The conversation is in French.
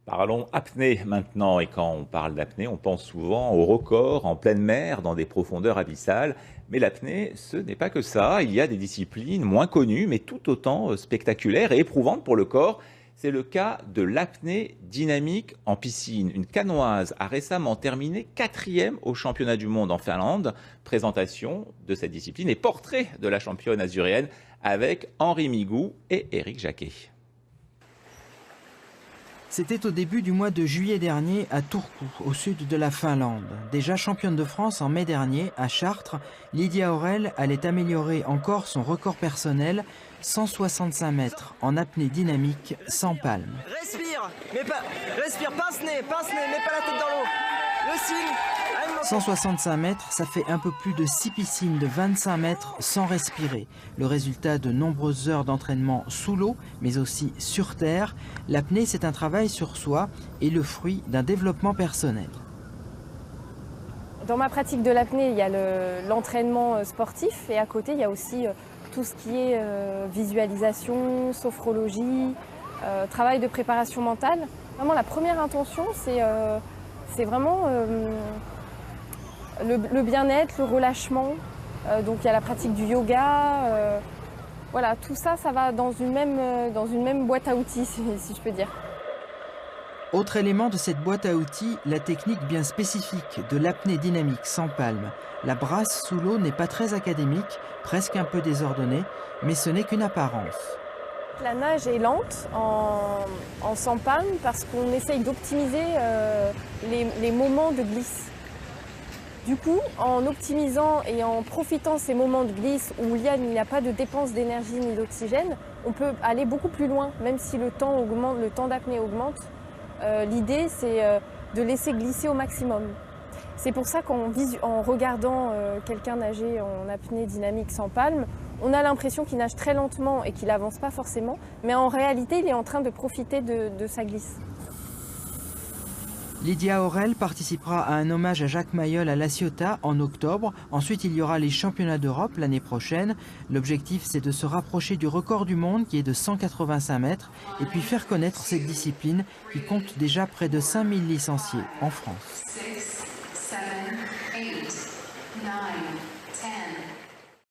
Parlons apnée maintenant, et quand on parle d'apnée, on pense souvent au record en pleine mer, dans des profondeurs abyssales. Mais l'apnée, ce n'est pas que ça. Il y a des disciplines moins connues, mais tout autant spectaculaires et éprouvantes pour le corps. C'est le cas de l'apnée dynamique en piscine. Une Canoise a récemment terminé 4e au championnat du monde en Finlande. Présentation de cette discipline et portrait de la championne azuréenne avec Henri Migou et Éric Jacquet. C'était au début du mois de juillet dernier à Turku, au sud de la Finlande. Déjà championne de France en mai dernier à Chartres, Lydia Aurel allait améliorer encore son record personnel, 165 mètres en apnée dynamique sans palme. Respire, pince-nez, mets pas la tête dans l'eau. Le signe. 165 mètres, ça fait un peu plus de 6 piscines de 25 mètres sans respirer. Le résultat de nombreuses heures d'entraînement sous l'eau, mais aussi sur terre. L'apnée, c'est un travail sur soi et le fruit d'un développement personnel. Dans ma pratique de l'apnée, il y a l'entraînement sportif et à côté, il y a aussi tout ce qui est visualisation, sophrologie, travail de préparation mentale. Vraiment, la première intention, c'est vraiment le bien-être, le relâchement. Donc il y a la pratique du yoga. Voilà, tout ça, ça va dans une même boîte à outils, si je peux dire. Autre élément de cette boîte à outils, la technique bien spécifique de l'apnée dynamique sans palme. La brasse sous l'eau n'est pas très académique, presque un peu désordonnée, mais ce n'est qu'une apparence. La nage est lente en sans palme parce qu'on essaye d'optimiser les moments de glisse. Du coup, en optimisant et en profitant ces moments de glisse où il n'y a pas de dépense d'énergie ni d'oxygène, on peut aller beaucoup plus loin, même si le temps augmente, le temps d'apnée augmente. L'idée, c'est de laisser glisser au maximum. C'est pour ça qu'en regardant quelqu'un nager en apnée dynamique sans palme, on a l'impression qu'il nage très lentement et qu'il n'avance pas forcément, mais en réalité, il est en train de profiter de sa glisse. Lydia Aurel participera à un hommage à Jacques Mayol à La Ciotat en octobre. Ensuite, il y aura les championnats d'Europe l'année prochaine. L'objectif, c'est de se rapprocher du record du monde qui est de 185 mètres et puis faire connaître cette discipline qui compte déjà près de 5000 licenciés en France.